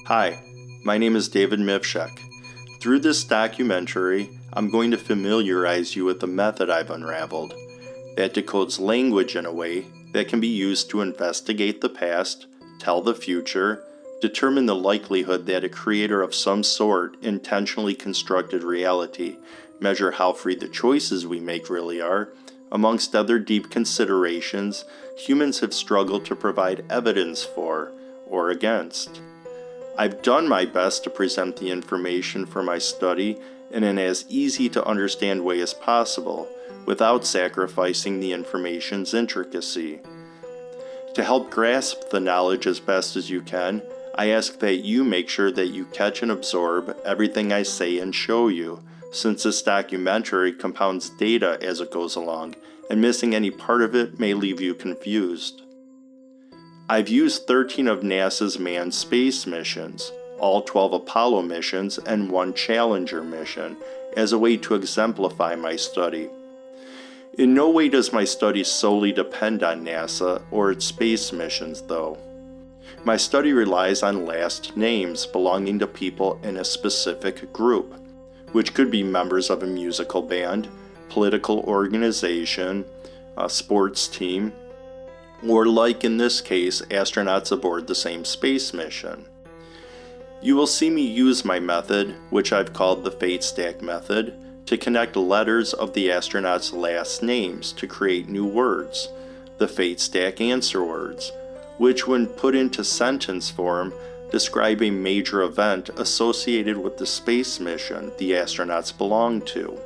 Hi, my name is David Mivshek. Through this documentary, I'm going to familiarize you with the method I've unraveled that decodes language in a way that can be used to investigate the past, tell the future, determine the likelihood that a creator of some sort intentionally constructed reality, measure how free the choices we make really are. Amongst other deep considerations, humans have struggled to provide evidence for or against. I've done my best to present the information for my study in an as easy to understand way as possible, without sacrificing the information's intricacy. To help grasp the knowledge as best as you can, I ask that you make sure that you catch and absorb everything I say and show you, since this documentary compounds data as it goes along, and missing any part of it may leave you confused. I've used 13 of NASA's manned space missions, all 12 Apollo missions and 1 Challenger mission, as a way to exemplify my study. In no way does my study solely depend on NASA or its space missions, though. My study relies on last names belonging to people in a specific group, which could be members of a musical band, political organization, a sports team, or like in this case, astronauts aboard the same space mission. You will see me use my method, which I've called the fate stack method, to connect letters of the astronauts' last names to create new words, the fate stack answer words, which when put into sentence form describe a major event associated with the space mission the astronauts belong to.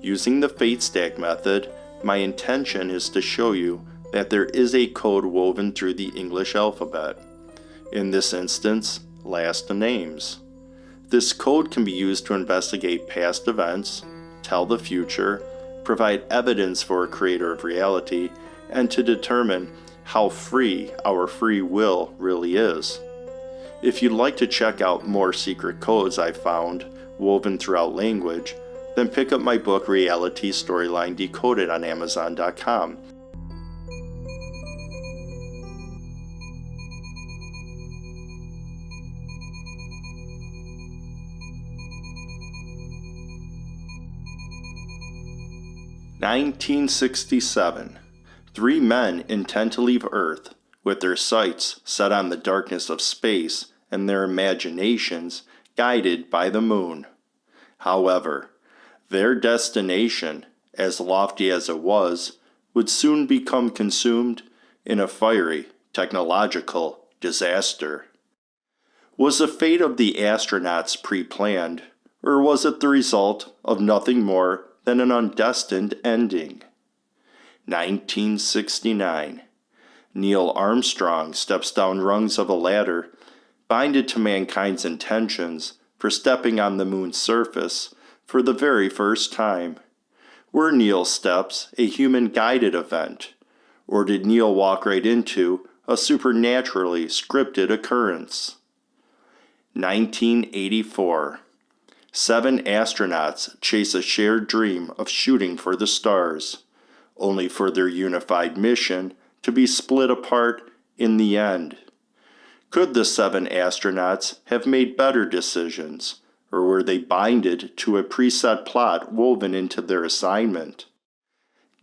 Using the fate stack method, my intention is to show you that there is a code woven through the English alphabet. In this instance, last names. This code can be used to investigate past events, tell the future, provide evidence for a creator of reality, and to determine how free our free will really is. If you'd like to check out more secret codes I've found woven throughout language, then pick up my book Reality Storyline Decoded on Amazon.com. "1967. 3 men intend to leave Earth, with their sights set on the darkness of space and their imaginations guided by the moon. However, their destination, as lofty as it was, would soon become consumed in a fiery technological disaster. Was the fate of the astronauts pre-planned, or was it the result of nothing more than an undestined ending? 1969. Neil Armstrong steps down rungs of a ladder, binded to mankind's intentions for stepping on the moon's surface for the very first time. Were Neil's steps a human-guided event, or did Neil walk right into a supernaturally scripted occurrence? 1984. 7 astronauts chase a shared dream of shooting for the stars, only for their unified mission to be split apart in the end. Could the 7 astronauts have made better decisions, or were they binded to a preset plot woven into their assignment?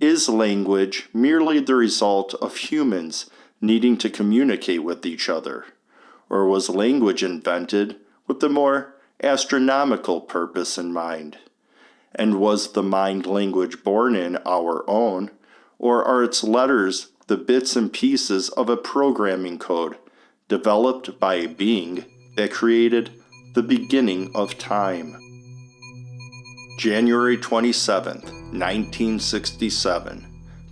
Is language merely the result of humans needing to communicate with each other, or was language invented with the more astronomical purpose in mind? And was the mind language born in our own, or are its letters the bits and pieces of a programming code developed by a being that created the beginning of time? January 27th, 1967.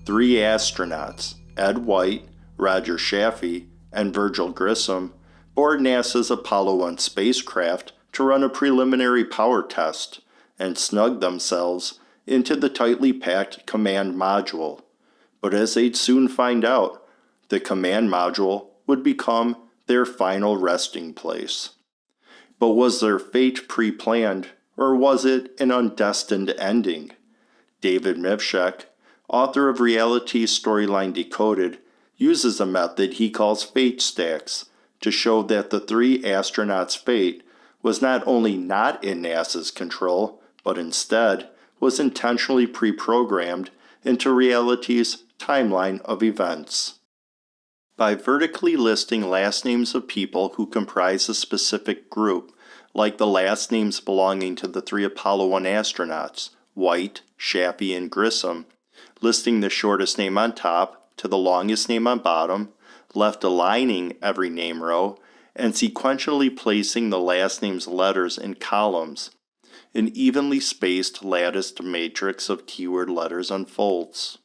3 astronauts, Ed White, Roger Chaffee, and Virgil Grissom, board NASA's Apollo 1 spacecraft to run a preliminary power test and snug themselves into the tightly packed command module. But as they'd soon find out, the command module would become their final resting place. But was their fate pre-planned, or was it an undestined ending? David Mivshek, author of Reality Storyline Decoded, uses a method he calls fate stacks to show that the 3 astronauts' fate was not only not in NASA's control, but instead was intentionally pre-programmed into reality's timeline of events. By vertically listing last names of people who comprise a specific group, like the last names belonging to the 3 Apollo 1 astronauts, White, Shappy, and Grissom, listing the shortest name on top to the longest name on bottom, left aligning every name row, and sequentially placing the last name's letters in columns, an evenly spaced latticed matrix of keyword letters unfolds.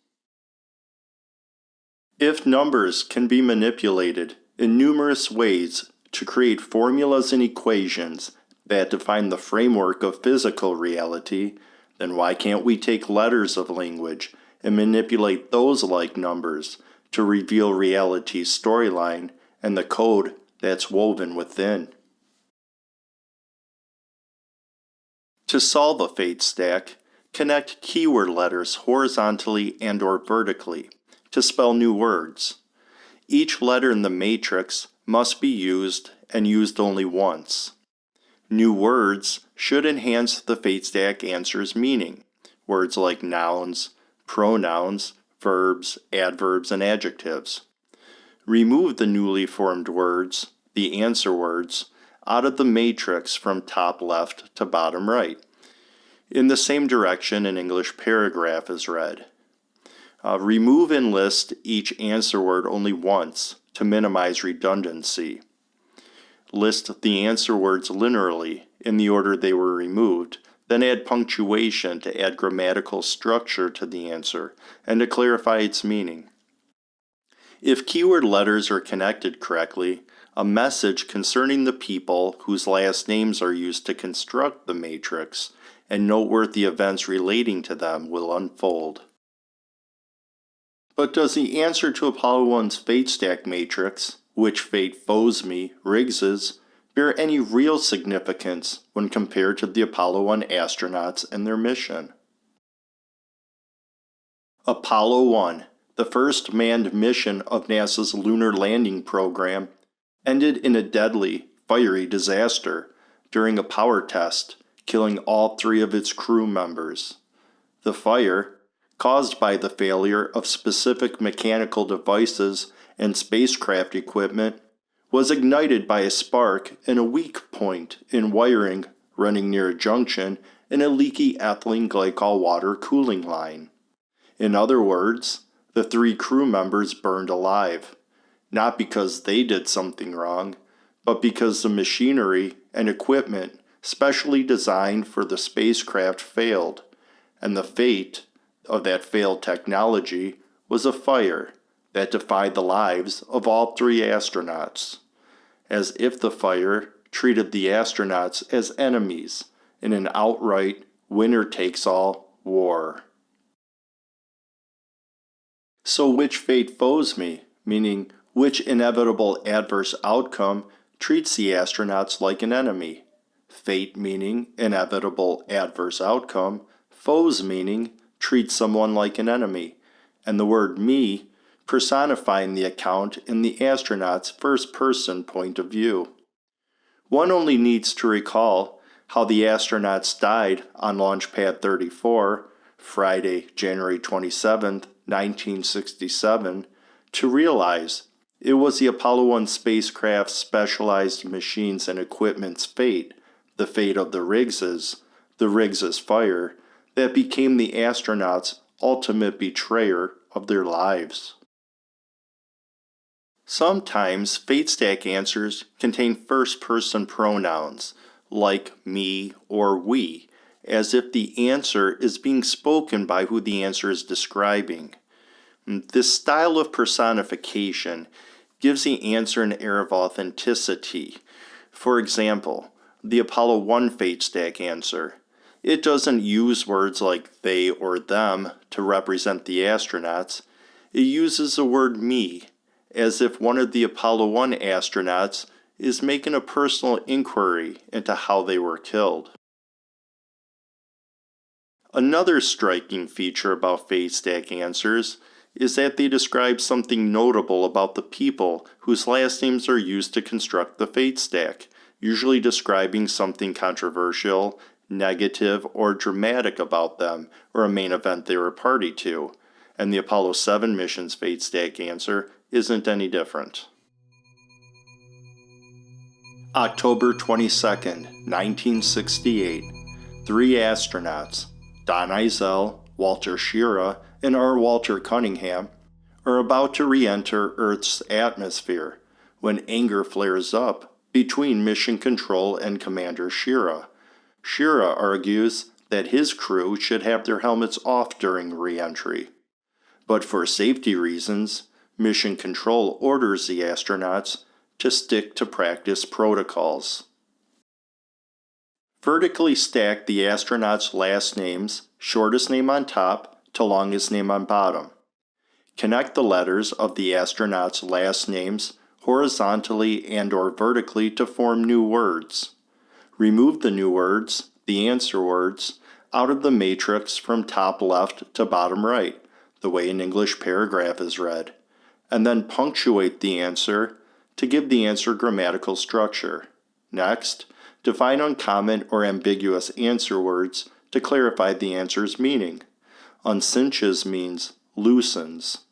If numbers can be manipulated in numerous ways to create formulas and equations that define the framework of physical reality, then why can't we take letters of language and manipulate those like numbers to reveal reality's storyline and the code that's woven within? To solve a fate stack, connect keyword letters horizontally and/or vertically to spell new words. Each letter in the matrix must be used and used only once. New words should enhance the fate stack answer's meaning. Words like nouns, pronouns, verbs, adverbs, and adjectives. Remove the newly formed words, the answer words, out of the matrix from top left to bottom right, in the same direction an English paragraph is read. Remove and list each answer word only once to minimize redundancy. List the answer words linearly in the order they were removed, then add punctuation to add grammatical structure to the answer and to clarify its meaning. If keyword letters are connected correctly, a message concerning the people whose last names are used to construct the matrix and noteworthy events relating to them will unfold. But does the answer to Apollo 1's fate stack matrix, which fate foes me, Riggs's, bear any real significance when compared to the Apollo 1 astronauts and their mission? Apollo 1, the first manned mission of NASA's lunar landing program, ended in a deadly, fiery disaster during a power test, killing all 3 of its crew members. The fire, caused by the failure of specific mechanical devices and spacecraft equipment, was ignited by a spark in a weak point in wiring running near a junction in a leaky ethylene glycol water cooling line. In other words, the 3 crew members burned alive, not because they did something wrong, but because the machinery and equipment specially designed for the spacecraft failed, and the fate of that failed technology was a fire that defied the lives of all 3 astronauts, as if the fire treated the astronauts as enemies in an outright winner-takes-all war. So which fate foes me, meaning which inevitable adverse outcome treats the astronauts like an enemy? Fate meaning inevitable adverse outcome, foes meaning treats someone like an enemy, and the word me personifying the account in the astronaut's first-person point of view. One only needs to recall how the astronauts died on Launch Pad 34, Friday, January 27, 1967, to realize it was the Apollo 1 spacecraft's specialized machines and equipment's fate, the fate of the Riggses fire, that became the astronauts' ultimate betrayer of their lives. Sometimes fate stack answers contain first-person pronouns, like me or we, as if the answer is being spoken by who the answer is describing. This style of personification gives the answer an air of authenticity. For example, the Apollo 1 fate stack answer. It doesn't use words like they or them to represent the astronauts. It uses the word me, as if one of the Apollo 1 astronauts is making a personal inquiry into how they were killed. Another striking feature about fate stack answers is that they describe something notable about the people whose last names are used to construct the fate stack, usually describing something controversial, negative, or dramatic about them, or a main event they were party to. And the Apollo 7 mission's fate stack answer isn't any different. October 22nd, 1968. 3 astronauts, Don Eisel, Walter Schirra, and R. Walter Cunningham, are about to re-enter Earth's atmosphere when anger flares up between Mission Control and Commander Schirra. Schirra argues that his crew should have their helmets off during re-entry. But for safety reasons, Mission Control orders the astronauts to stick to practice protocols. Vertically stack the astronauts' last names, shortest name on top to longest name on bottom. Connect the letters of the astronauts' last names horizontally and/or vertically to form new words. Remove the new words, the answer words, out of the matrix from top left to bottom right, the way an English paragraph is read, and then punctuate the answer to give the answer grammatical structure. Next, define uncommon or ambiguous answer words to clarify the answer's meaning. Uncinches means loosens.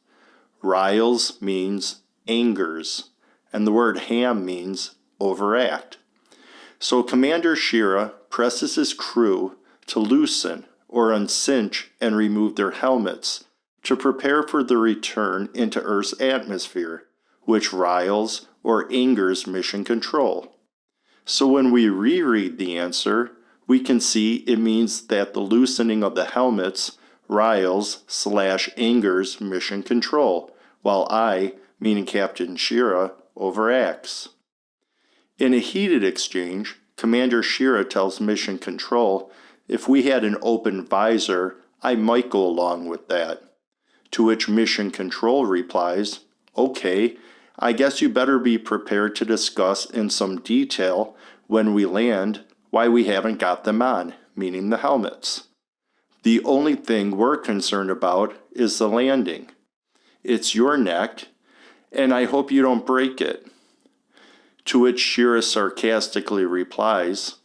Riles means angers. And the word ham means overact. So Commander Schirra presses his crew to loosen or uncinch and remove their helmets to prepare for the return into Earth's atmosphere, which riles or angers Mission Control. So when we reread the answer, we can see it means that the loosening of the helmets riles/angers Mission Control, while I, meaning Captain Schirra, overacts. In a heated exchange, Commander Schirra tells Mission Control, if we had an open visor, I might go along with that. To which Mission Control replies, okay, I guess you better be prepared to discuss in some detail when we land why we haven't got them on, meaning the helmets. The only thing we're concerned about is the landing. It's your neck, and I hope you don't break it. To which Schirra sarcastically replies,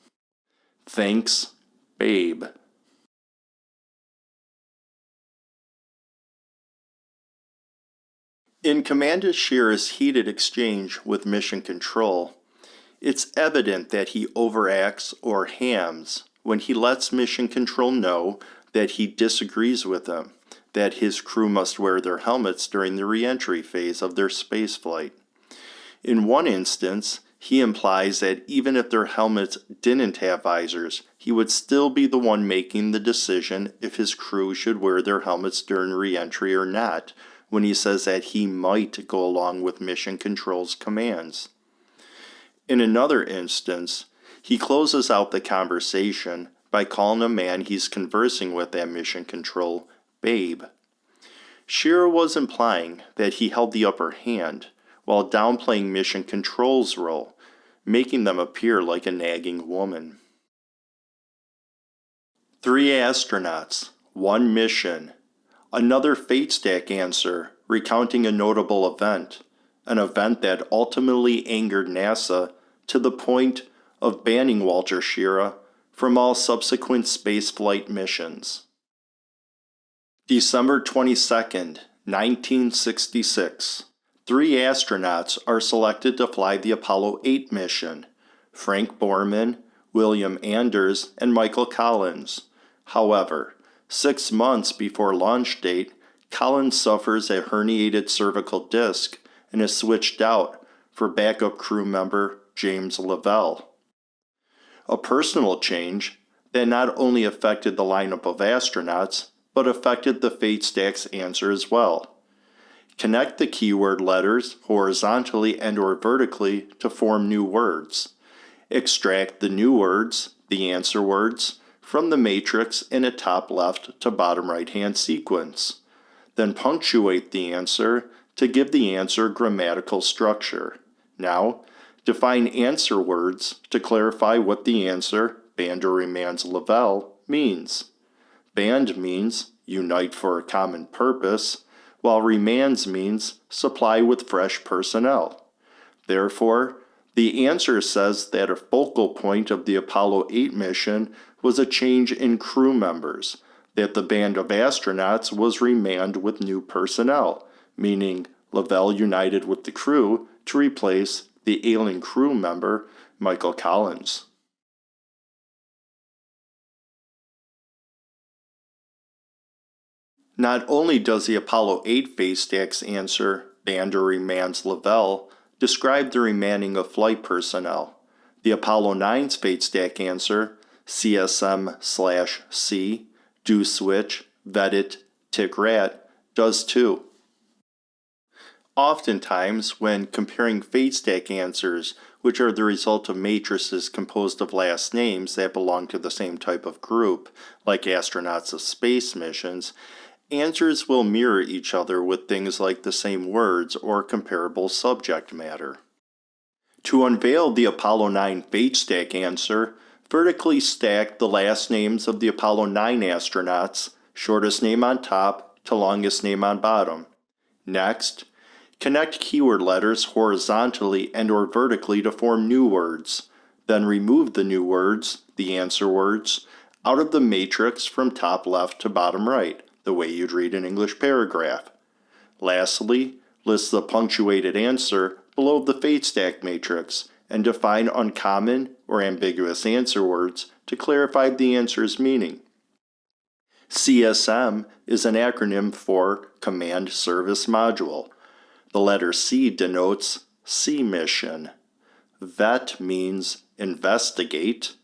thanks, babe. In Commander Schirra's heated exchange with Mission Control, it's evident that he overacts or hams when he lets Mission Control know that he disagrees with them, that his crew must wear their helmets during the re-entry phase of their spaceflight. In one instance, he implies that even if their helmets didn't have visors, he would still be the one making the decision if his crew should wear their helmets during re-entry or not, when he says that he might go along with Mission Control's commands. In another instance, he closes out the conversation by calling a man he's conversing with at Mission Control, babe. Schirra was implying that he held the upper hand, while downplaying Mission Control's role, making them appear like a nagging woman. 3 astronauts, 1 mission. Another fate stack answer recounting a notable event, an event that ultimately angered NASA to the point of banning Walter Schirra from all subsequent spaceflight missions. December 22nd, 1966. 3 astronauts are selected to fly the Apollo 8 mission: Frank Borman, William Anders, and Michael Collins. However, 6 months before launch date, Collins suffers a herniated cervical disc and is switched out for backup crew member James Lavelle. A personal change that not only affected the lineup of astronauts, but affected the fate stack's answer as well. Connect the keyword letters horizontally and/or vertically to form new words. Extract the new words, the answer words, from the matrix in a top left to bottom right hand sequence. Then punctuate the answer to give the answer grammatical structure. Now, define answer words to clarify what the answer, band or remands Lavelle, means. Band means unite for a common purpose, while remands means supply with fresh personnel. Therefore, the answer says that a focal point of the Apollo 8 mission was a change in crew members, that the band of astronauts was remanned with new personnel, meaning Lovell united with the crew to replace the ailing crew member, Michael Collins. Not only does the Apollo 8 phase stack's answer, band or remands Lovell, describe the remanning of flight personnel, the Apollo 9's fate stack answer, CSM/C, do switch, vet it, tick rat, does too. Oftentimes, when comparing fate stack answers, which are the result of matrices composed of last names that belong to the same type of group, like astronauts of space missions, answers will mirror each other with things like the same words or comparable subject matter. To unveil the Apollo 9 fate stack answer, vertically stack the last names of the Apollo 9 astronauts, shortest name on top to longest name on bottom. Next, connect keyword letters horizontally and or vertically to form new words. Then remove the new words, the answer words, out of the matrix from top left to bottom right, the way you'd read an English paragraph. Lastly, list the punctuated answer below the fate stack matrix and define uncommon or ambiguous answer words to clarify the answer's meaning. CSM is an acronym for Command Service Module. The letter C denotes C mission. Vet means investigate.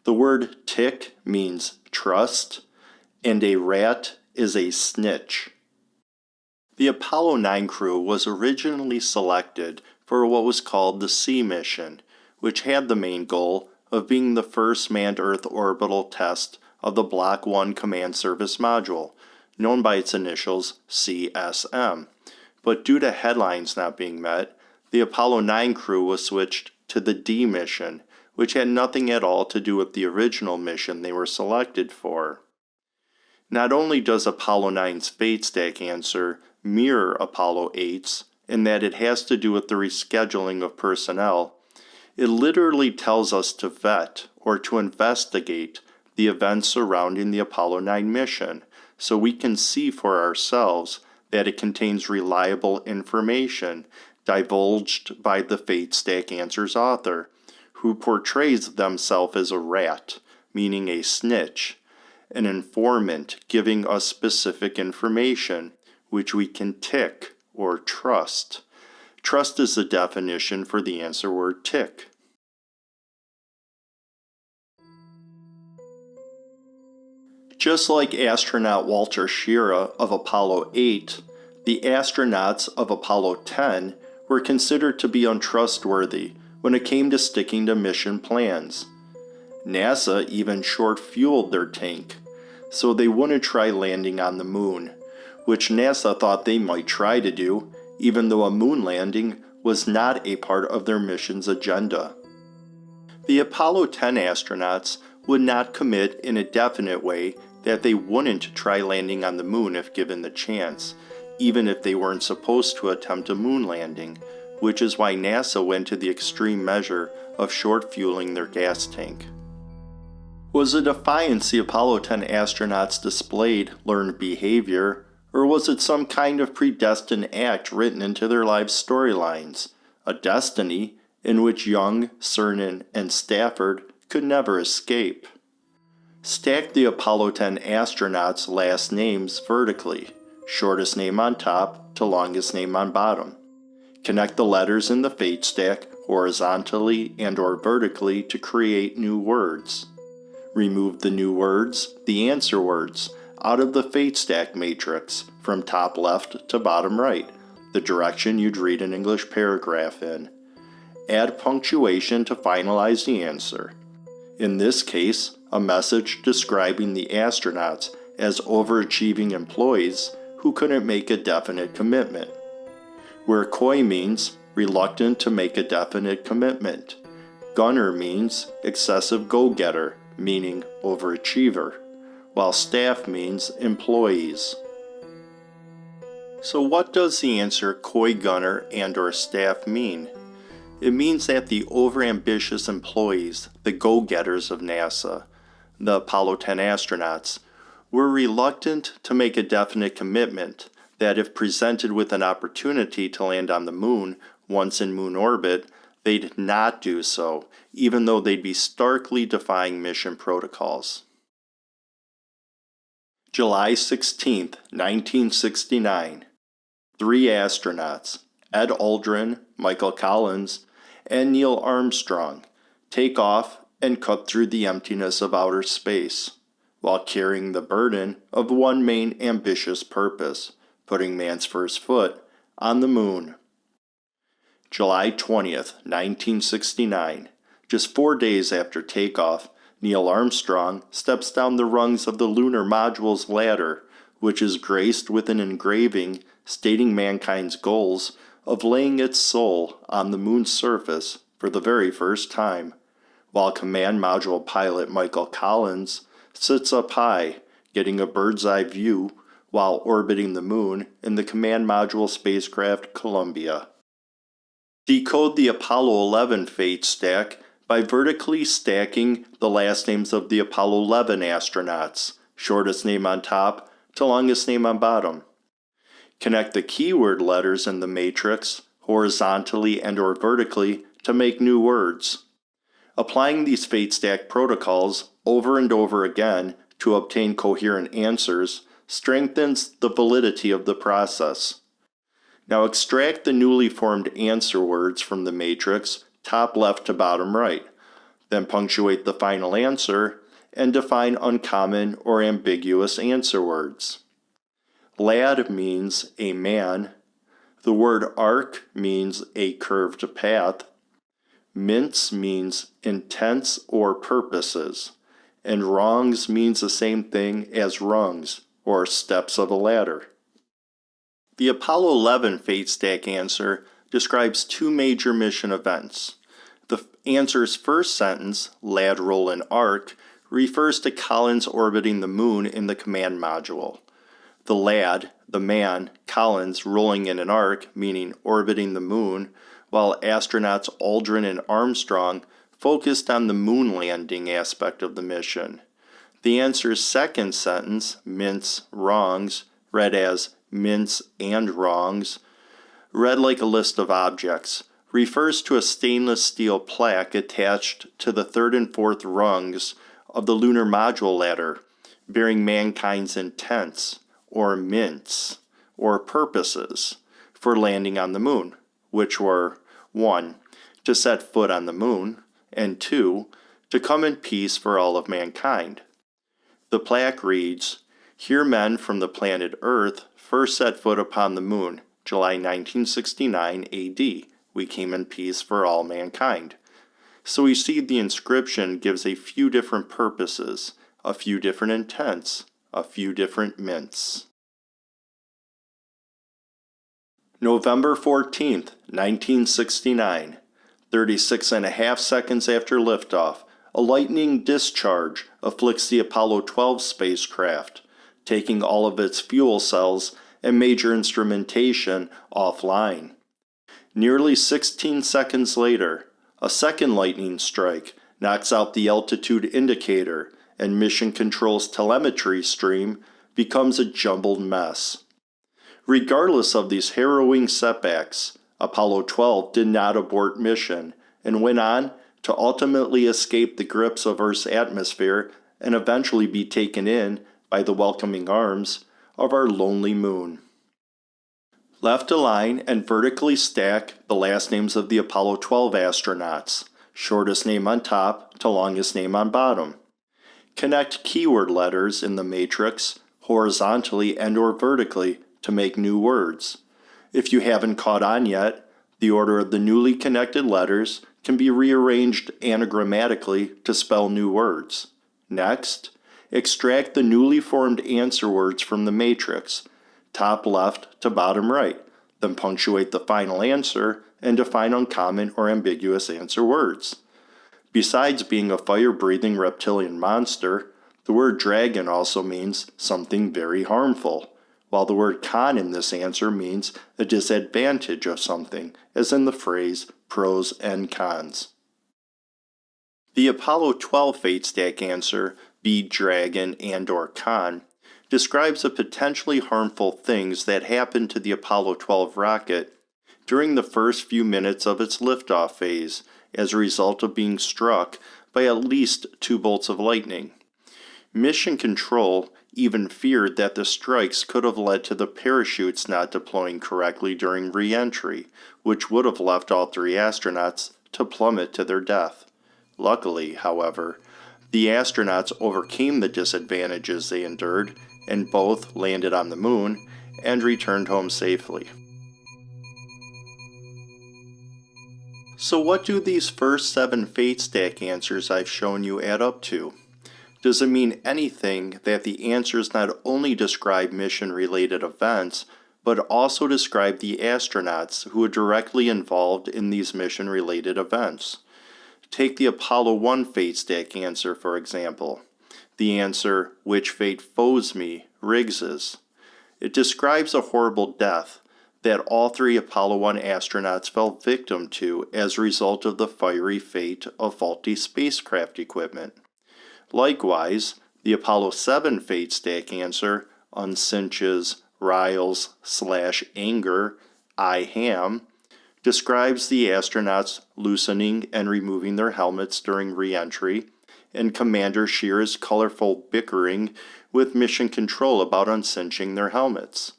The word tick means trust. And a rat is a snitch. The Apollo 9 crew was originally selected for what was called the C mission, which had the main goal of being the first manned Earth orbital test of the Block 1 Command Service Module, known by its initials CSM. But due to headlines not being met, the Apollo 9 crew was switched to the D mission, which had nothing at all to do with the original mission they were selected for. Not only does Apollo 9's fate stack answer mirror Apollo 8's in that it has to do with the rescheduling of personnel, it literally tells us to vet or to investigate the events surrounding the Apollo 9 mission so we can see for ourselves that it contains reliable information divulged by the fate stack answer's author, who portrays themselves as a rat, meaning a snitch, an informant giving us specific information which we can tick or trust. Trust is the definition for the answer word tick. Just like astronaut Walter Schirra of Apollo 8, the astronauts of Apollo 10 were considered to be untrustworthy when it came to sticking to mission plans. NASA even short-fueled their tank, so they wouldn't try landing on the moon, which NASA thought they might try to do, even though a moon landing was not a part of their mission's agenda. The Apollo 10 astronauts would not commit in a definite way that they wouldn't try landing on the moon if given the chance, even if they weren't supposed to attempt a moon landing, which is why NASA went to the extreme measure of short-fueling their gas tank. Was the defiance the Apollo 10 astronauts displayed learned behavior, or was it some kind of predestined act written into their lives' storylines, a destiny in which Young, Cernan, and Stafford could never escape? Stack the Apollo 10 astronauts' last names vertically, shortest name on top to longest name on bottom. Connect the letters in the fate stack horizontally and or vertically to create new words. Remove the new words, the answer words, out of the fate stack matrix from top left to bottom right, the direction you'd read an English paragraph in. Add punctuation to finalize the answer. In this case, a message describing the astronauts as overachieving employees who couldn't make a definite commitment. Where coy means reluctant to make a definite commitment. Gunner means excessive go-getter, meaning overachiever, while staff means employees. So what does the answer "coy gunner and/or staff" mean? It means that the overambitious employees, the go-getters of NASA, the Apollo 10 astronauts, were reluctant to make a definite commitment that if presented with an opportunity to land on the moon once in moon orbit, they'd not do so, even though they'd be starkly defying mission protocols. July 16, 1969. 3 astronauts, Ed Aldrin, Michael Collins, and Neil Armstrong, take off and cut through the emptiness of outer space, while carrying the burden of one main ambitious purpose, putting man's first foot on the moon. July 20th, 1969. Just 4 days after takeoff, Neil Armstrong steps down the rungs of the lunar module's ladder, which is graced with an engraving stating mankind's goals of laying its soul on the moon's surface for the very first time, while command module pilot Michael Collins sits up high, getting a bird's-eye view while orbiting the moon in the command module spacecraft Columbia. Decode the Apollo 11 fate stack by vertically stacking the last names of the Apollo 11 astronauts, shortest name on top to longest name on bottom. Connect the keyword letters in the matrix horizontally and/or vertically to make new words. Applying these fate stack protocols over and over again to obtain coherent answers strengthens the validity of the process. Now extract the newly formed answer words from the matrix, top left to bottom right. Then punctuate the final answer and define uncommon or ambiguous answer words. Lad means a man. The word arc means a curved path. Mince means intents or purposes. And wrongs means the same thing as rungs, or steps of a ladder. The Apollo 11 fate stack answer describes 2 major mission events. The answer's first sentence, lad roll an arc, refers to Collins orbiting the moon in the command module. The lad, the man, Collins, rolling in an arc, meaning orbiting the moon, while astronauts Aldrin and Armstrong focused on the moon landing aspect of the mission. The answer's second sentence, mince wrongs, read as mince and wrongs, read like a list of objects, refers to a stainless steel plaque attached to the 3rd and 4th rungs of the lunar module ladder, bearing mankind's intents, or mints, or purposes, for landing on the moon, which were 1. To set foot on the moon, and 2. To come in peace for all of mankind. The plaque reads, "Here men from the planet Earth first set foot upon the moon, July 1969 AD. We came in peace for all mankind." So we see the inscription gives a few different purposes, a few different intents, a few different mints. November 14th, 1969. 36 and a half seconds after liftoff, a lightning discharge afflicts the Apollo 12 spacecraft, taking all of its fuel cells and major instrumentation offline. Nearly 16 seconds later, a second lightning strike knocks out the altitude indicator, and Mission Control's telemetry stream becomes a jumbled mess. Regardless of these harrowing setbacks, Apollo 12 did not abort mission and went on to ultimately escape the grips of Earth's atmosphere and eventually be taken in by the welcoming arms of our lonely moon. Left align and vertically stack the last names of the Apollo 12 astronauts, shortest name on top to longest name on bottom. Connect keyword letters in the matrix horizontally and/or vertically to make new words. If you haven't caught on yet, the order of the newly connected letters can be rearranged anagrammatically to spell new words. Next, extract the newly formed answer words from the matrix, top left to bottom right, then punctuate the final answer and define uncommon or ambiguous answer words. Besides being a fire-breathing reptilian monster, the word dragon also means something very harmful, while the word con in this answer means a disadvantage of something, as in the phrase pros and cons. The Apollo 12 fate stack answer, be dragon and/or con, describes the potentially harmful things that happened to the Apollo 12 rocket during the first few minutes of its liftoff phase as a result of being struck by at least 2 bolts of lightning. Mission Control even feared that the strikes could have led to the parachutes not deploying correctly during re-entry, which would have left all 3 astronauts to plummet to their death. Luckily, however, the astronauts overcame the disadvantages they endured, and both landed on the moon and returned home safely. So what do these first 7 fate stack answers I've shown you add up to? Does it mean anything that the answers not only describe mission-related events, but also describe the astronauts who were directly involved in these mission-related events? Take the Apollo 1 fate stack answer, for example. The answer, which fate foes me, Riggs's. It describes a horrible death that all 3 Apollo 1 astronauts fell victim to as a result of the fiery fate of faulty spacecraft equipment. Likewise, the Apollo 7 fate stack answer, uncinches, riles, / anger, I ham, describes the astronauts loosening and removing their helmets during re-entry, and Commander Shear's colorful bickering with Mission Control about uncinching their helmets.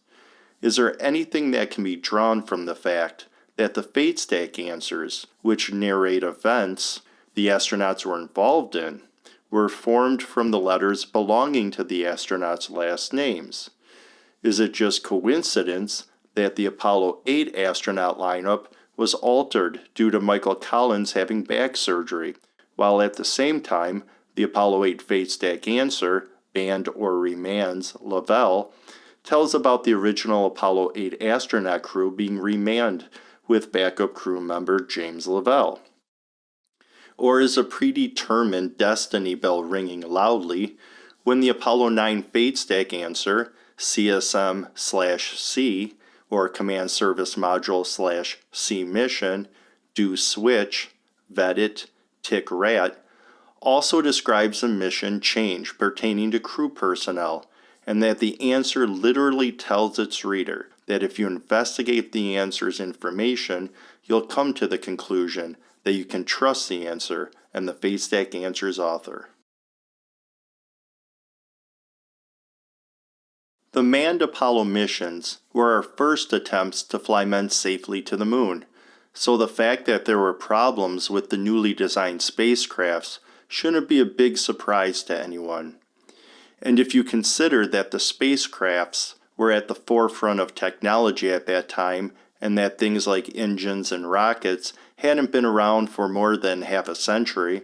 Is there anything that can be drawn from the fact that the fate stack answers, which narrate events the astronauts were involved in, were formed from the letters belonging to the astronauts' last names? Is it just coincidence that the Apollo 8 astronaut lineup was altered due to Michael Collins having back surgery, while at the same time the Apollo 8 fate stack answer, band or remands, Lavelle, tells about the original Apollo 8 astronaut crew being remanned with backup crew member James Lavelle? Or is a predetermined destiny bell ringing loudly when the Apollo 9 fate stack answer, CSM/C, or Command Service Module /C mission, do switch, vet it, tick rat, also describes a mission change pertaining to crew personnel, and that the answer literally tells its reader that if you investigate the answer's information, you'll come to the conclusion that you can trust the answer and the fate stack answer's author. The manned Apollo missions were our first attempts to fly men safely to the moon, so the fact that there were problems with the newly designed spacecrafts shouldn't be a big surprise to anyone. And if you consider that the spacecrafts were at the forefront of technology at that time, and that things like engines and rockets hadn't been around for more than half a century,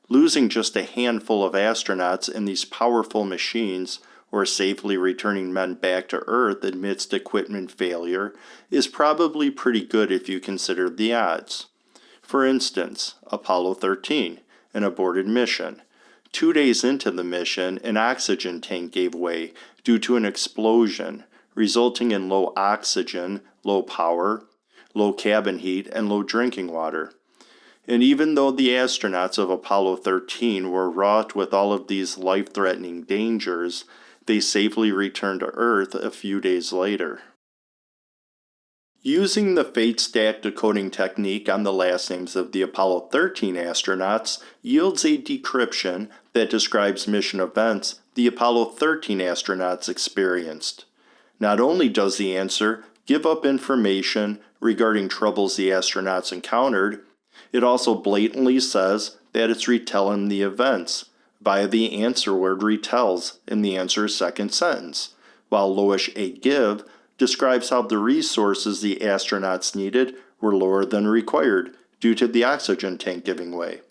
losing just a handful of astronauts in these powerful machines or safely returning men back to Earth amidst equipment failure is probably pretty good if you consider the odds. For instance, Apollo 13, an aborted mission. 2 days into the mission, an oxygen tank gave way due to an explosion, resulting in low oxygen, low power, low cabin heat, and low drinking water. And even though the astronauts of Apollo 13 were wrought with all of these life-threatening dangers, they safely returned to Earth a few days later. Using the fate stack decoding technique on the last names of the Apollo 13 astronauts yields a decryption that describes mission events the Apollo 13 astronauts experienced. Not only does the answer give up information regarding troubles the astronauts encountered, it also blatantly says that it's retelling the events via the answer word retells in the answer's second sentence, while Lowish A. Give describes how the resources the astronauts needed were lower than required due to the oxygen tank giving way,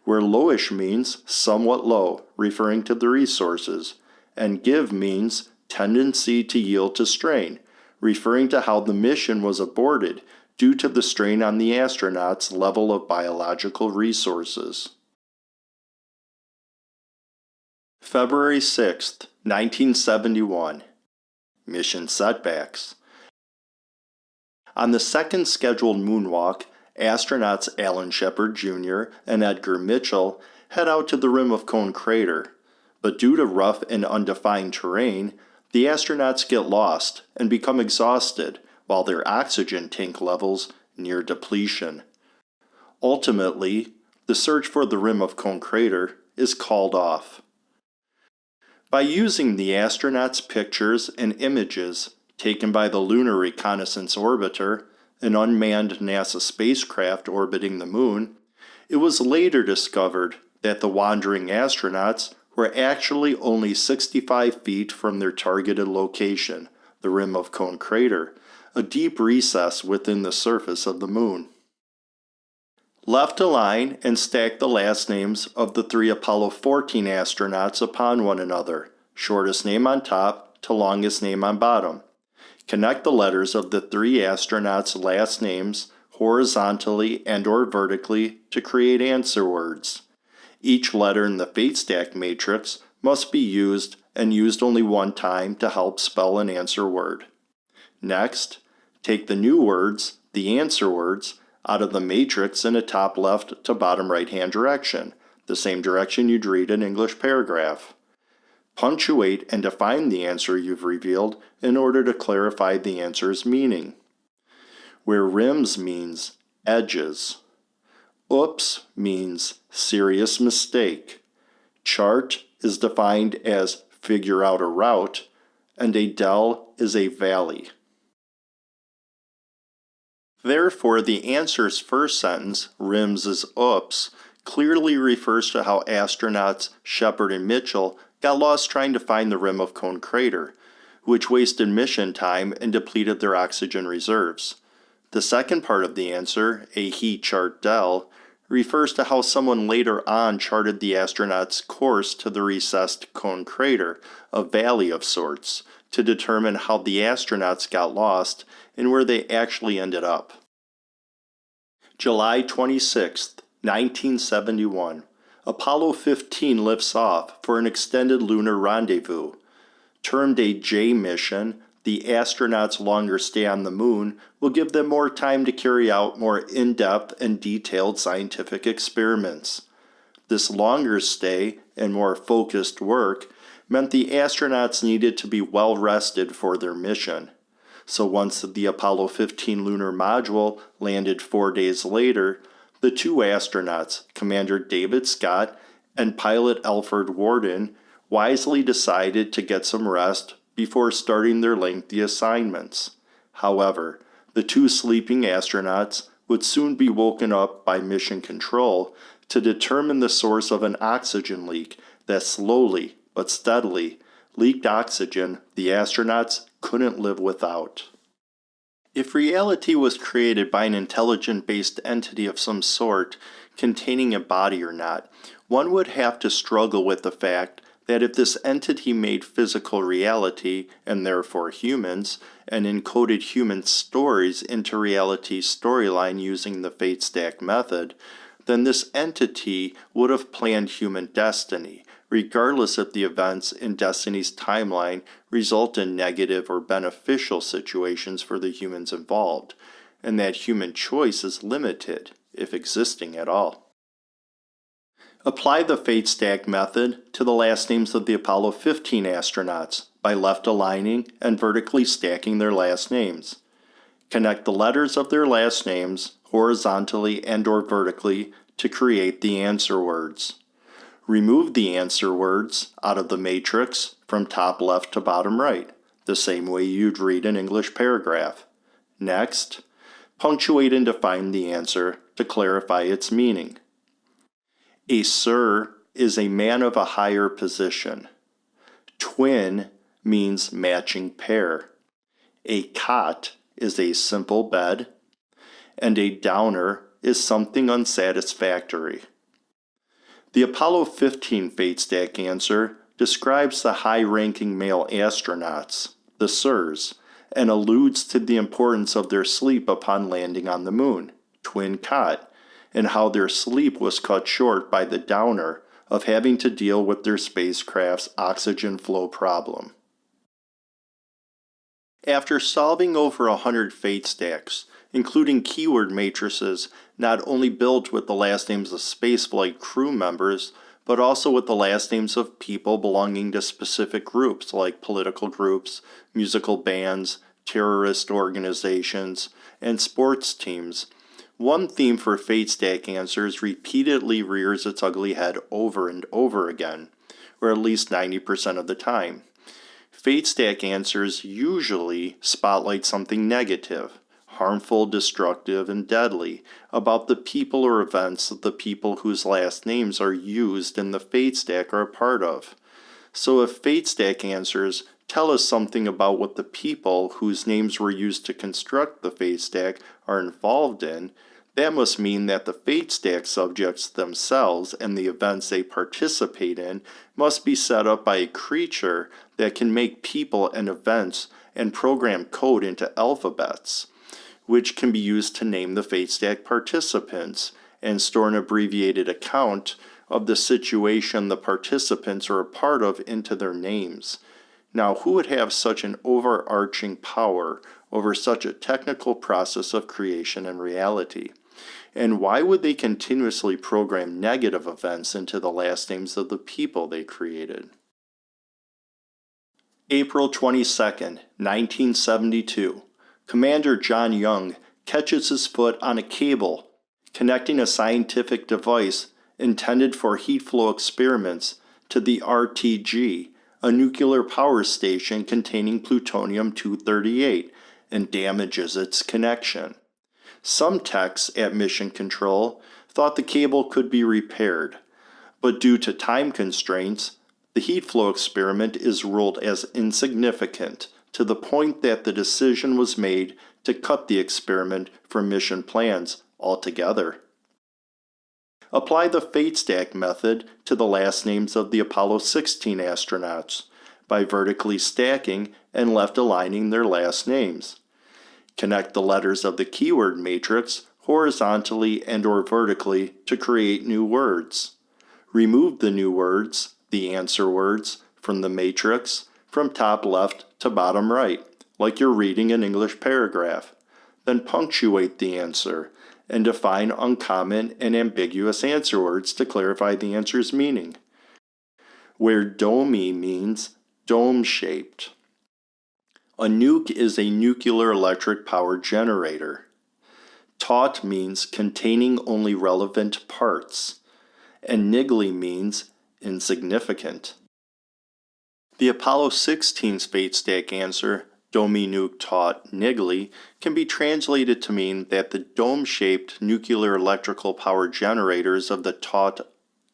where lowish means somewhat low, referring to the resources, and give means tendency to yield to strain, referring to how the mission was aborted due to the strain on the astronauts' level of biological resources. February 6, 1971. mission setbacks. On the second scheduled moonwalk, astronauts Alan Shepard Jr. and Edgar Mitchell head out to the rim of Cone Crater, but due to rough and undefined terrain, the astronauts get lost and become exhausted while their oxygen tank levels near depletion. Ultimately, the search for the rim of Cone Crater is called off. By using the astronauts' pictures and images taken by the Lunar Reconnaissance Orbiter, an unmanned NASA spacecraft orbiting the Moon, it was later discovered that the wandering astronauts were actually only 65 feet from their targeted location, the rim of Cone Crater, a deep recess within the surface of the Moon. Left align and stack the last names of the 3 Apollo 14 astronauts upon one another, shortest name on top to longest name on bottom. Connect the letters of the 3 astronauts' last names horizontally and/or vertically to create answer words. Each letter in the fate stack matrix must be used and used only one time to help spell an answer word. Next, take the new words, the answer words, out of the matrix in a top left to bottom right hand direction, the same direction you'd read an English paragraph. Punctuate and define the answer you've revealed in order to clarify the answer's meaning. Where rims means edges. Oops means serious mistake. Chart is defined as figure out a route, and a dell is a valley. Therefore, the answer's first sentence, rims is oops, clearly refers to how astronauts Shepard and Mitchell got lost trying to find the rim of Cone Crater, which wasted mission time and depleted their oxygen reserves. The second part of the answer, a he chart dell, refers to how someone later on charted the astronauts' course to the recessed Cone Crater, a valley of sorts, to determine how the astronauts got lost and where they actually ended up. July 26, 1971. Apollo 15 lifts off for an extended lunar rendezvous. Termed a J mission, the astronauts' longer stay on the Moon will give them more time to carry out more in-depth and detailed scientific experiments. This longer stay and more focused work meant the astronauts needed to be well rested for their mission. So once the Apollo 15 lunar module landed 4 days later, the 2 astronauts, Commander David Scott and pilot Alfred Worden, wisely decided to get some rest before starting their lengthy assignments. However, the 2 sleeping astronauts would soon be woken up by Mission Control to determine the source of an oxygen leak that slowly but steadily leaked oxygen the astronauts couldn't live without. If reality was created by an intelligent-based entity of some sort, containing a body or not, one would have to struggle with the fact that if this entity made physical reality, and therefore humans, and encoded human stories into reality's storyline using the fate stack method, then this entity would have planned human destiny, regardless if the events in Destiny's timeline result in negative or beneficial situations for the humans involved, and that human choice is limited, if existing at all. Apply the fate stack method to the last names of the Apollo 15 astronauts by left aligning and vertically stacking their last names. Connect the letters of their last names horizontally and/or vertically to create the answer words. Remove the answer words out of the matrix from top left to bottom right, the same way you'd read an English paragraph. Next, punctuate and define the answer to clarify its meaning. A sir is a man of a higher position. Twin means matching pair. A cot is a simple bed, and a downer is something unsatisfactory. The Apollo 15 fate stack answer describes the high-ranking male astronauts, the sirs, and alludes to the importance of their sleep upon landing on the Moon, twin cot, and how their sleep was cut short by the downer of having to deal with their spacecraft's oxygen flow problem. After solving over 100 fate stacks, including keyword matrices not only built with the last names of spaceflight crew members, but also with the last names of people belonging to specific groups like political groups, musical bands, terrorist organizations, and sports teams, one theme for fate stack answers repeatedly rears its ugly head over and over again, or at least 90% of the time. Fate stack answers usually spotlight something negative, harmful, destructive, and deadly about the people or events that the people whose last names are used in the fate stack are a part of. So if fate stack answers tell us something about what the people whose names were used to construct the fate stack are involved in, that must mean that the fate stack subjects themselves and the events they participate in must be set up by a creature that can make people and events and program code into alphabets, which can be used to name the fate stack participants and store an abbreviated account of the situation the participants are a part of into their names. Now, who would have such an overarching power over such a technical process of creation and reality? And why would they continuously program negative events into the last names of the people they created? April 22nd, 1972. Commander John Young catches his foot on a cable connecting a scientific device intended for heat flow experiments to the RTG, a nuclear power station containing plutonium-238, and damages its connection. Some techs at Mission Control thought the cable could be repaired, but due to time constraints, the heat flow experiment is ruled as insignificant to the point that the decision was made to cut the experiment from mission plans altogether. Apply the fate stack method to the last names of the Apollo 16 astronauts by vertically stacking and left aligning their last names. Connect the letters of the keyword matrix horizontally and/or vertically to create new words. Remove the new words, the answer words, from the matrix from top left to bottom right, like you're reading an English paragraph. Then punctuate the answer and define uncommon and ambiguous answer words to clarify the answer's meaning. Where DOMI means dome-shaped. A nuke is a nuclear electric power generator. Taut means containing only relevant parts, and niggly means insignificant. The Apollo 16's fate stack answer, Domi nuke taut niggly, can be translated to mean that the dome-shaped nuclear electrical power generators of the taut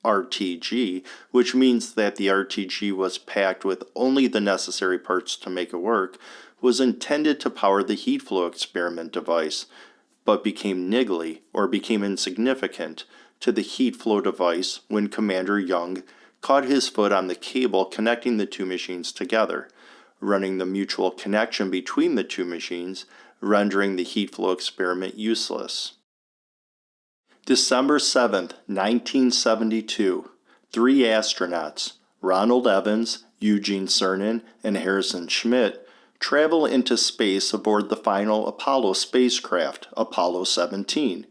RTG, which means that the RTG was packed with only the necessary parts to make it work, was intended to power the heat flow experiment device, but became niggly, or became insignificant, to the heat flow device when Commander Young caught his foot on the cable connecting the two machines together, running the mutual connection between the two machines, rendering the heat flow experiment useless. December 7th, 1972. 3 astronauts, Ronald Evans, Eugene Cernan, and Harrison Schmitt, travel into space aboard the final Apollo spacecraft, Apollo 17.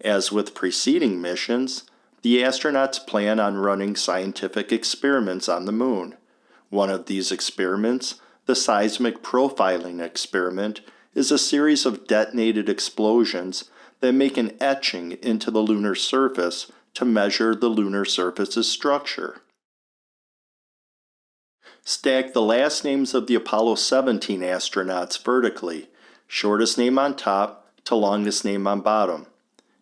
As with preceding missions, the astronauts plan on running scientific experiments on the moon. One of these experiments, the seismic profiling experiment, is a series of detonated explosions that make an etching into the lunar surface to measure the lunar surface's structure. Stack the last names of the Apollo 17 astronauts vertically, shortest name on top to longest name on bottom.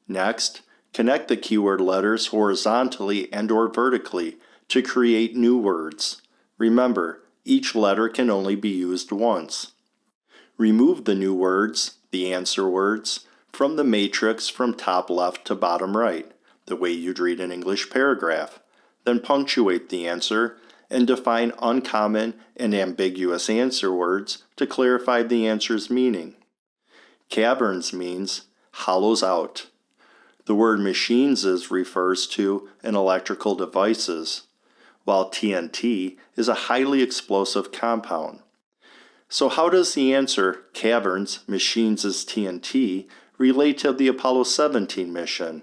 Next, connect the keyword letters horizontally and/or vertically to create new words. Remember, each letter can only be used once. Remove the new words, the answer words, from the matrix from top left to bottom right, the way you'd read an English paragraph. Then punctuate the answer and define uncommon and ambiguous answer words to clarify the answer's meaning. Caverns means hollows out. The word machines refers to an electrical devices, while TNT is a highly explosive compound. So how does the answer, caverns, machines as TNT, relate to the Apollo 17 mission?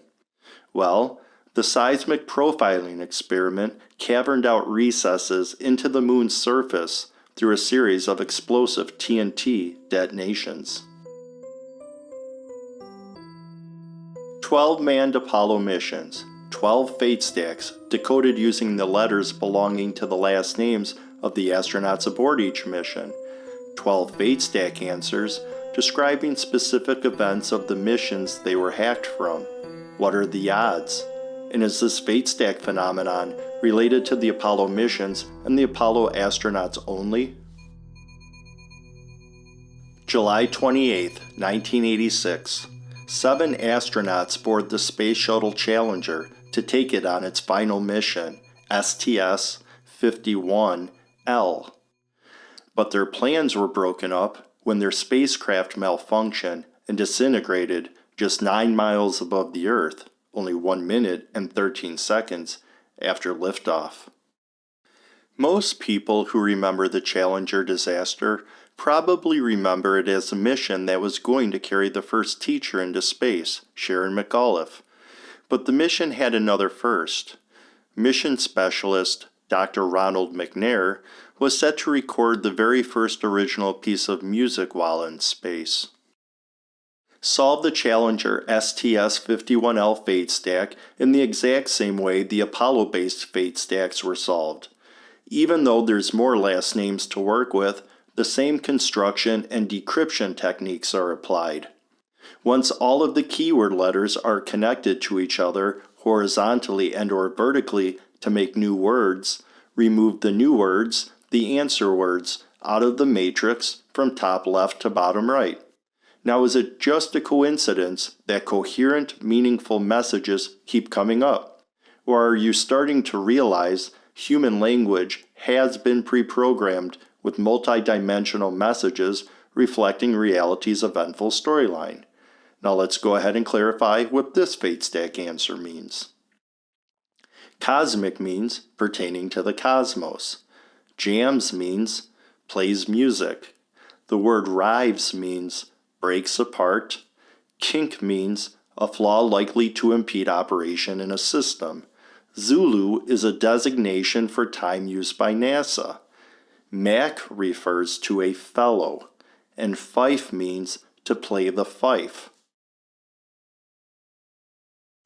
Well, the seismic profiling experiment caverned out recesses into the moon's surface through a series of explosive TNT detonations. 12 manned Apollo missions, 12 fate stacks decoded using the letters belonging to the last names of the astronauts aboard each mission, 12 fate stack answers describing specific events of the missions they were hacked from. What are the odds? And is this fate stack phenomenon related to the Apollo missions and the Apollo astronauts only? July 28, 1986. 7 astronauts board the Space Shuttle Challenger to take it on its final mission, STS-51L. But their plans were broken up when their spacecraft malfunctioned and disintegrated just 9 miles above the Earth, only 1 minute and 13 seconds after liftoff. Most people who remember the Challenger disaster probably remember it as a mission that was going to carry the first teacher into space, Sharon McAuliffe. But the mission had another first. Mission specialist Dr. Ronald McNair was set to record the very first original piece of music while in space. Solve the Challenger STS-51L fate stack in the exact same way the Apollo-based fate stacks were solved. Even though there's more last names to work with, the same construction and decryption techniques are applied. Once all of the keyword letters are connected to each other horizontally and/or vertically to make new words, remove the new words, the answer words, out of the matrix from top left to bottom right. Now, is it just a coincidence that coherent, meaningful messages keep coming up? Or are you starting to realize human language has been pre-programmed with multi-dimensional messages reflecting reality's eventful storyline? Now let's go ahead and clarify what this fate stack answer means. Cosmic means pertaining to the cosmos. Jams means plays music. The word rives means breaks apart. Kink means a flaw likely to impede operation in a system. Zulu is a designation for time used by NASA. Mac refers to a fellow, and fife means to play the fife.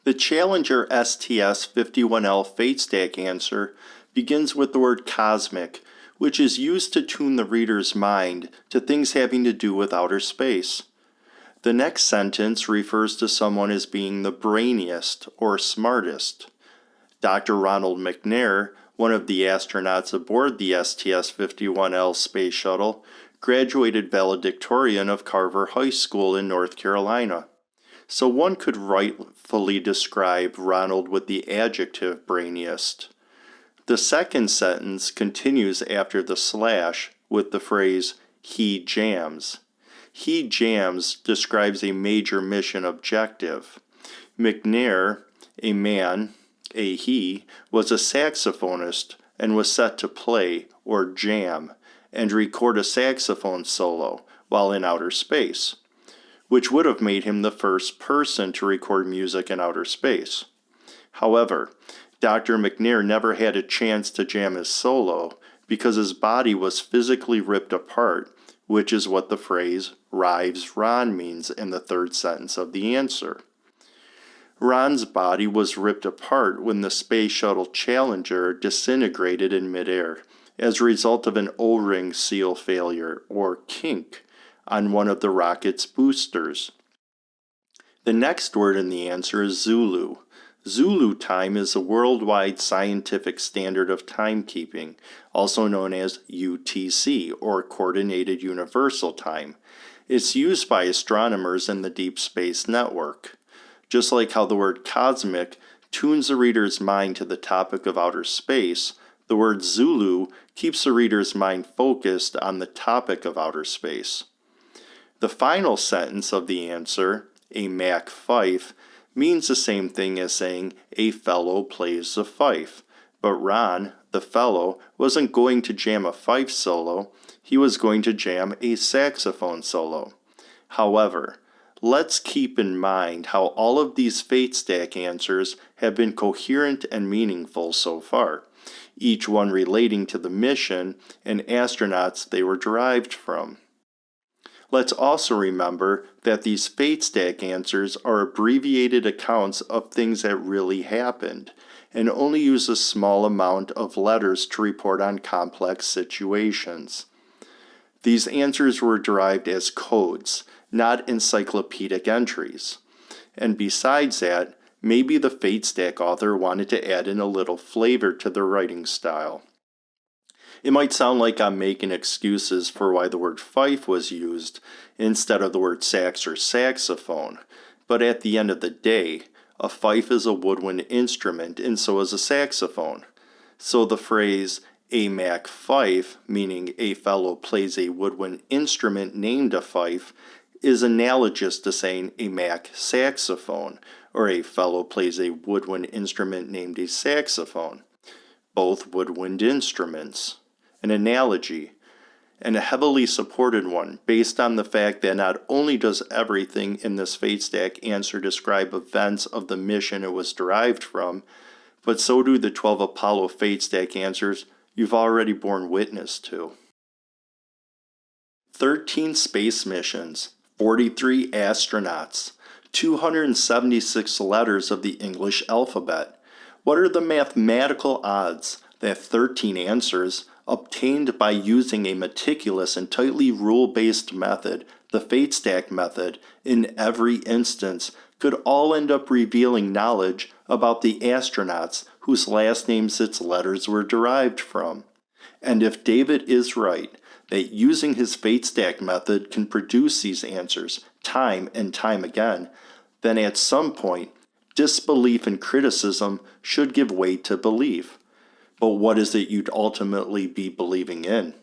The Challenger STS-51L fate stack answer begins with the word cosmic, which is used to tune the reader's mind to things having to do with outer space. The next sentence refers to someone as being the brainiest or smartest. Dr. Ronald McNair, one of the astronauts aboard the STS-51L space shuttle, graduated valedictorian of Carver High School in North Carolina. So one could rightfully describe Ronald with the adjective brainiest. The second sentence continues after the slash with the phrase, he jams. He jams describes a major mission objective. McNair, a man, he, was a saxophonist and was set to play, or jam, and record a saxophone solo while in outer space, which would have made him the first person to record music in outer space. However, Dr. McNair never had a chance to jam his solo because his body was physically ripped apart, which is what the phrase "rives Ron" means in the third sentence of the answer. Ron's body was ripped apart when the Space Shuttle Challenger disintegrated in midair as a result of an O-ring seal failure, or kink, on one of the rocket's boosters. The next word in the answer is Zulu. Zulu time is a worldwide scientific standard of timekeeping, also known as UTC, or Coordinated Universal Time. It's used by astronomers in the Deep Space Network. Just like how the word cosmic tunes the reader's mind to the topic of outer space, the word Zulu keeps the reader's mind focused on the topic of outer space. The final sentence of the answer, a Mac fife, means the same thing as saying a fellow plays the fife. But Ron, the fellow, wasn't going to jam a fife solo, he was going to jam a saxophone solo. However, let's keep in mind how all of these fate stack answers have been coherent and meaningful so far, each one relating to the mission and astronauts they were derived from. Let's also remember that these fate stack answers are abbreviated accounts of things that really happened, and only use a small amount of letters to report on complex situations. These answers were derived as codes, not encyclopedic entries. And besides that, maybe the fate stack author wanted to add in a little flavor to their writing style. It might sound like I'm making excuses for why the word fife was used instead of the word sax or saxophone, but at the end of the day, a fife is a woodwind instrument and so is a saxophone. So the phrase a Mac fife, meaning a fellow plays a woodwind instrument named a fife, is analogous to saying a Mac saxophone, or a fellow plays a woodwind instrument named a saxophone. Both woodwind instruments. An analogy, and a heavily supported one, based on the fact that not only does everything in this fate stack answer describe events of the mission it was derived from, but so do the 12 Apollo fate stack answers you've already borne witness to. 13 space missions, 43 astronauts, 276 letters of the English alphabet. What are the mathematical odds that 13 answers obtained by using a meticulous and tightly rule-based method, the fate stack method, in every instance could all end up revealing knowledge about the astronauts whose last names its letters were derived from? And if David is right, that using his fate stack method can produce these answers time and time again, then at some point, disbelief and criticism should give way to belief. But what is it you'd ultimately be believing in?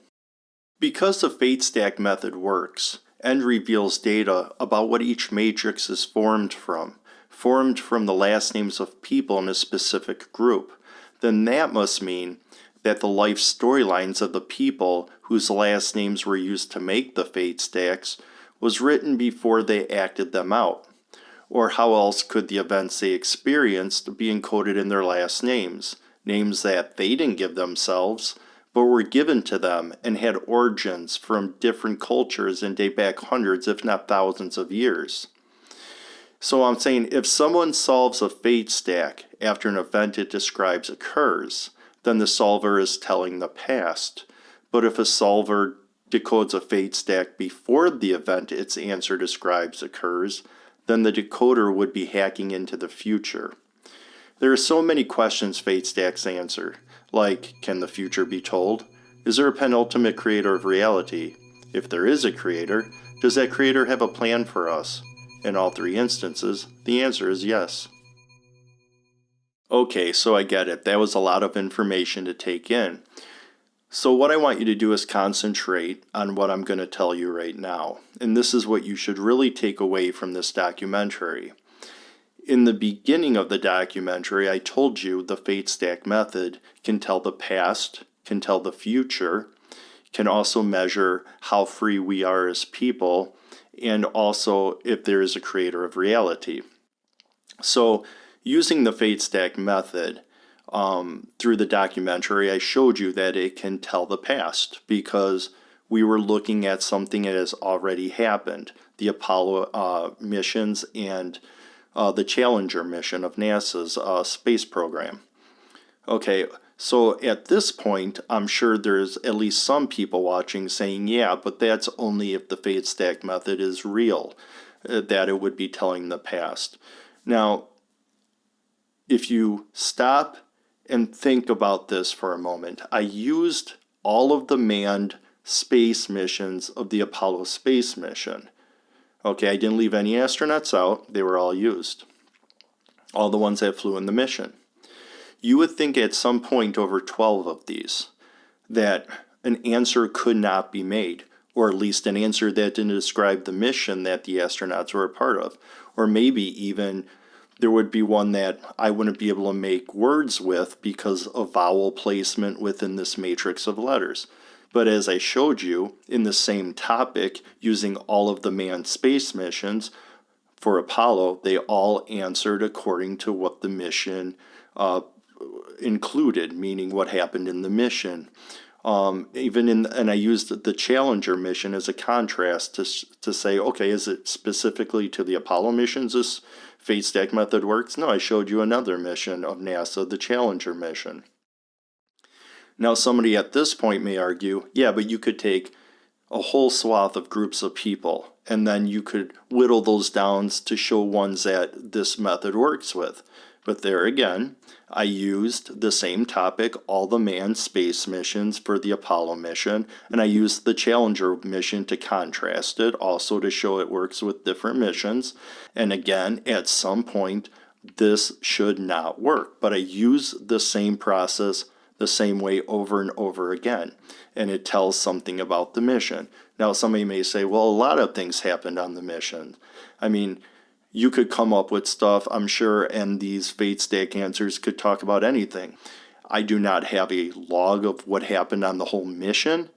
Because the fate stack method works and reveals data about what each matrix is formed from the last names of people in a specific group, then that must mean that the life storylines of the people whose last names were used to make the fate stacks was written before they acted them out. Or how else could the events they experienced be encoded in their last names? Names that they didn't give themselves, but were given to them and had origins from different cultures and date back hundreds, if not thousands of years. So I'm saying if someone solves a fate stack after an event it describes occurs, then the solver is telling the past. But if a solver decodes a fate stack before the event its answer describes occurs, then the decoder would be hacking into the future. There are so many questions fate stacks answer, like, can the future be told? Is there a penultimate creator of reality? If there is a creator, does that creator have a plan for us? In all three instances, the answer is yes. Okay, so I get it. That was a lot of information to take in. So what I want you to do is concentrate on what I'm going to tell you right now. And this is what you should really take away from this documentary. In the beginning of the documentary, I told you the fate stack method can tell the past, can tell the future, can also measure how free we are as people, and also if there is a creator of reality. So using the fate stack method through the documentary, I showed you that it can tell the past because we were looking at something that has already happened, the Apollo missions and the Challenger mission of NASA's space program. Okay, so at this point, I'm sure there's at least some people watching saying, yeah, but that's only if the fate stack method is real, that it would be telling the past. Now, if you stop and think about this for a moment, I used all of the manned space missions of the Apollo space mission. Okay, I didn't leave any astronauts out. They were all used. All the ones that flew in the mission. You would think at some point over 12 of these that an answer could not be made, or at least an answer that didn't describe the mission that the astronauts were a part of, or maybe even There would be one that I wouldn't be able to make words with because of vowel placement within this matrix of letters. But as I showed you in the same topic, using all of the manned space missions for Apollo, they all answered according to what the mission included, meaning what happened in the mission. And I used the Challenger mission as a contrast to say, okay, is it specifically to the Apollo missions this fate stack method works? No, I showed you another mission of NASA, the Challenger mission. Now somebody at this point may argue, yeah, but you could take a whole swath of groups of people and then you could whittle those down to show ones that this method works with. But there again, I used the same topic, all the manned space missions for the Apollo mission, and I used the Challenger mission to contrast it, also to show it works with different missions. And again, at some point, this should not work, but I use the same process the same way over and over again, and it tells something about the mission. Now, somebody may say, well, a lot of things happened on the mission. I mean, you could come up with stuff, I'm sure, and these fate stack answers could talk about anything. I do not have a log of what happened on the whole mission.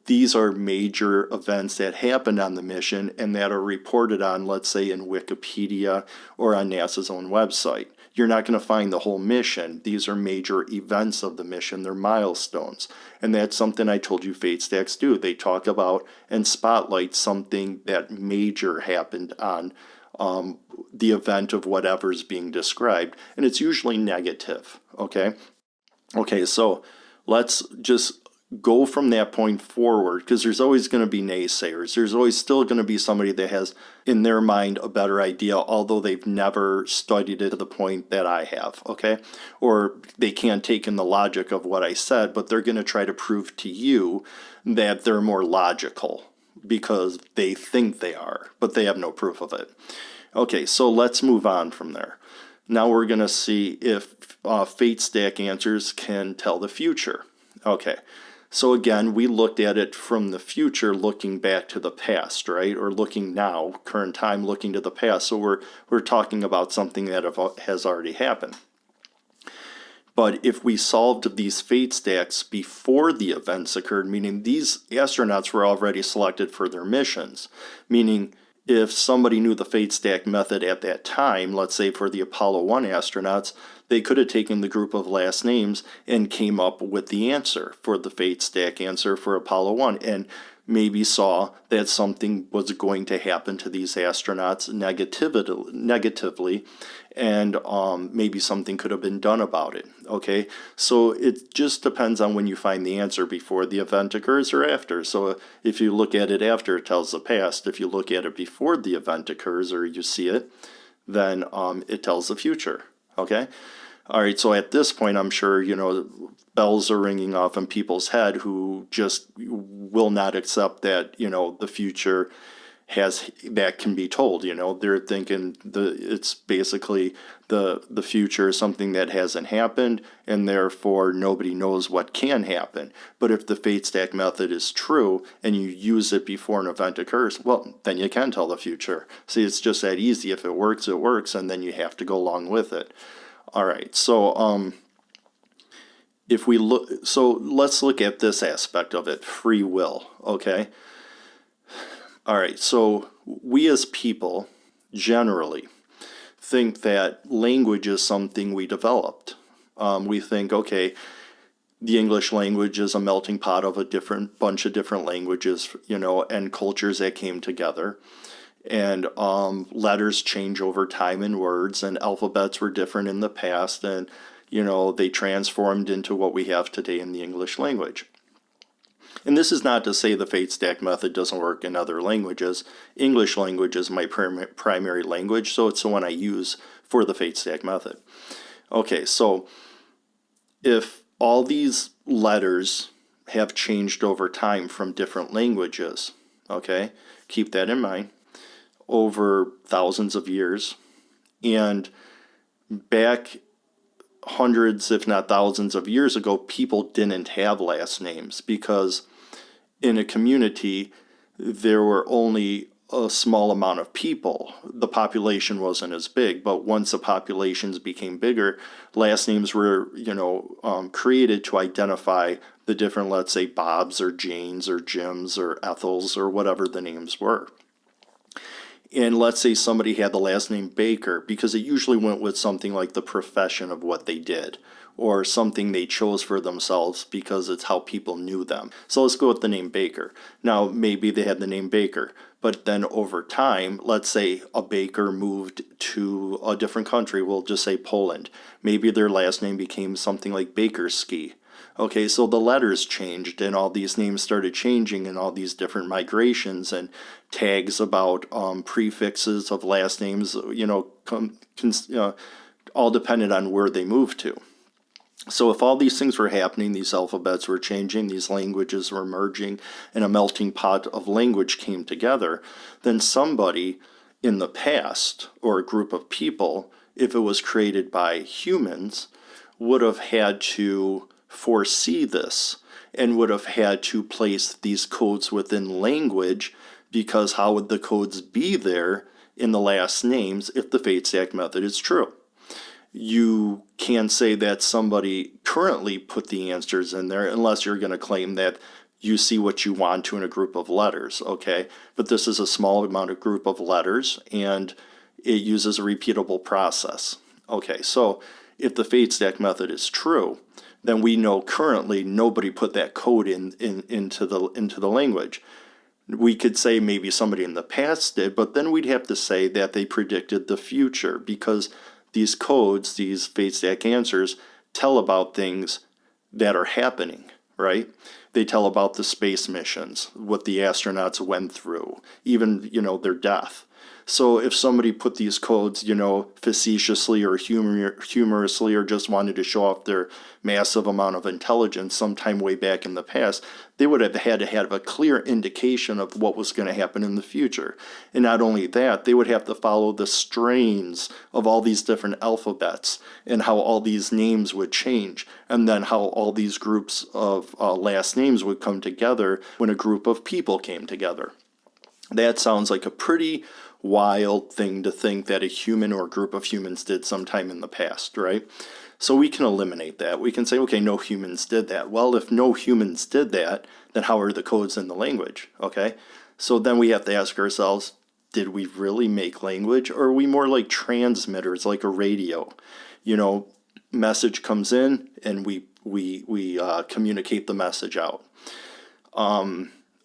These are major events that happened on the mission and that are reported on, let's say, in Wikipedia or on NASA's own website. You're not going to find the whole mission. These are major events of the mission. They're milestones. And that's something I told you fate stacks do. They talk about and spotlight something that major happened on the event of whatever's being described. And it's usually negative, okay? Okay, so let's just go from that point forward, because there's always going to be naysayers. There's always still going to be somebody that has in their mind a better idea, although they've never studied it to the point that I have, okay? Or they can't take in the logic of what I said, but they're going to try to prove to you that they're more logical because they think they are, but they have no proof of it. Okay, so let's move on from there. Now we're going to see if fate stack answers can tell the future. Okay. So again, we looked at it from the future, looking back to the past, right? Or looking now, current time, looking to the past. So we're talking about something that has already happened. But if we solved these fate stacks before the events occurred, meaning these astronauts were already selected for their missions, meaning if somebody knew the fate stack method at that time, let's say for the Apollo 1 astronauts, they could have taken the group of last names and came up with the answer for the fate stack answer for Apollo 1 and maybe saw that something was going to happen to these astronauts negatively and maybe something could have been done about it, okay? So it just depends on when you find the answer, before the event occurs or after. So if you look at it after, it tells the past. If you look at it before the event occurs or you see it, then it tells the future, okay? All right, so at this point, I'm sure, bells are ringing off in people's head who just will not accept that, the future that can be told. They're thinking it's basically the future is something that hasn't happened, and therefore nobody knows what can happen. But if the fate stack method is true and you use it before an event occurs, well, then you can tell the future. See, it's just that easy. If it works, it works, and then you have to go along with it. All right, so if we look, so let's look at this aspect of it, free will, okay? All right, so we as people generally think that language is something we developed. We think, okay, the English language is a melting pot of a bunch of different languages, and cultures that came together. And letters change over time in words, and alphabets were different in the past, and they transformed into what we have today in the English language. And this is not to say the fate stack method doesn't work in other languages. English language is my primary language, so it's the one I use for the fate stack method. Okay, so if all these letters have changed over time from different languages, okay, keep that in mind, over thousands of years, and back hundreds, if not thousands of years ago, people didn't have last names because in a community there were only a small amount of people. The population wasn't as big, but once the populations became bigger, last names were, created to identify the different, let's say, Bobs or Janes or Jims or Ethels or whatever the names were. And let's say somebody had the last name Baker, because it usually went with something like the profession of what they did, or something they chose for themselves because it's how people knew them. So let's go with the name Baker. Now, maybe they had the name Baker, but then over time, let's say a baker moved to a different country, we'll just say Poland. Maybe their last name became something like Bakerski. Okay, so the letters changed and all these names started changing and all these different migrations and tags about prefixes of last names, all depended on where they moved to. So if all these things were happening, these alphabets were changing, these languages were merging, and a melting pot of language came together, then somebody in the past, or a group of people, if it was created by humans, would have had to foresee this and would have had to place these codes within language, because how would the codes be there in the last names if the fate stack method is true? You can say that somebody currently put the answers in there, unless you're going to claim that you see what you want to in a group of letters, okay? But this is a small amount of group of letters, and it uses a repeatable process. Okay, so if the fate stack method is true, then we know currently nobody put that code into the language. We could say maybe somebody in the past did, but then we'd have to say that they predicted the future, because these codes, these fate stack answers, tell about things that are happening, right? They tell about the space missions, what the astronauts went through, even, their death. So if somebody put these codes, facetiously or humorously, or just wanted to show off their massive amount of intelligence sometime way back in the past, they would have had to have a clear indication of what was going to happen in the future. And not only that, they would have to follow the strains of all these different alphabets and how all these names would change, and then how all these groups of last names would come together when a group of people came together. That sounds like a pretty wild thing to think that a human or a group of humans did sometime in the past, right? So we can eliminate that. We can say, okay, no humans did that. Well, if no humans did that, then how are the codes in the language, okay? So then we have to ask ourselves, did we really make language, or are we more like transmitters, like a radio? Message comes in and we communicate the message out.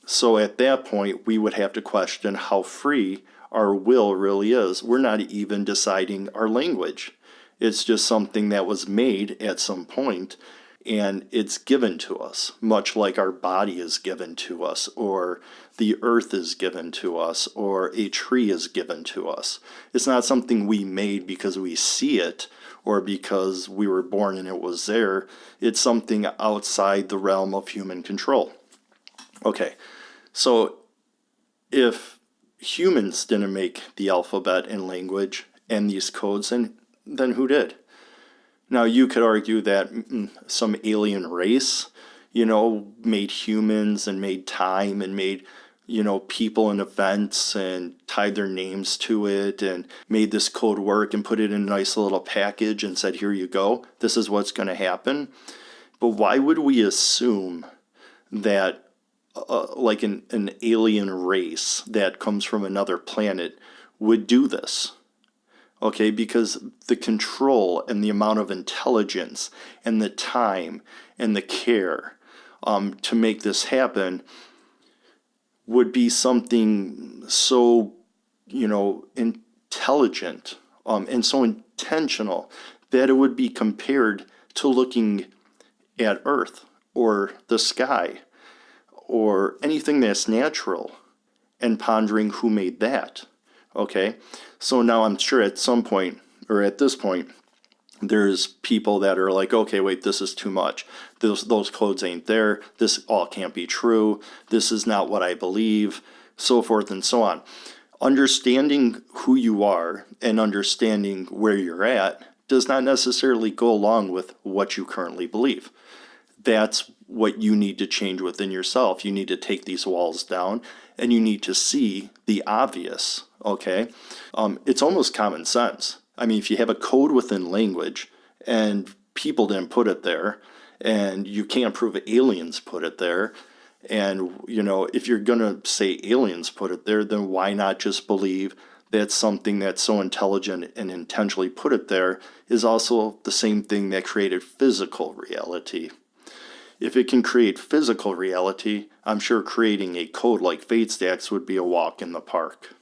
So at that point, we would have to question how free our will really is. We're not even deciding our language. It's just something that was made at some point, and it's given to us, much like our body is given to us, or the earth is given to us, or a tree is given to us. It's not something we made because we see it or because we were born and it was there. It's something outside the realm of human control. Okay, so if humans didn't make the alphabet and language and these codes, then who did? Now, you could argue that some alien race, made humans and made time and made, people and events and tied their names to it and made this code work and put it in a nice little package and said, here you go, this is what's going to happen. But why would we assume that like an alien race that comes from another planet would do this? Okay, because the control and the amount of intelligence and the time and the care to make this happen would be something so, intelligent and so intentional that it would be compared to looking at Earth or the sky or anything that's natural and pondering who made that. Okay, so now I'm sure at some point, or at this point, there's people that are like, okay, wait, this is too much. Those codes ain't there. This all can't be true. This is not what I believe, so forth and so on. Understanding who you are and understanding where you're at does not necessarily go along with what you currently believe. that's what you need to change within yourself. You need to take these walls down and you need to see the obvious, okay? It's almost common sense. I mean, if you have a code within language and people didn't put it there, and you can't prove aliens put it there, and, you know, if you're going to say aliens put it there, then why not just believe that something that's so intelligent and intentionally put it there is also the same thing that created physical reality? If it can create physical reality, I'm sure creating a code like fate stacks would be a walk in the park.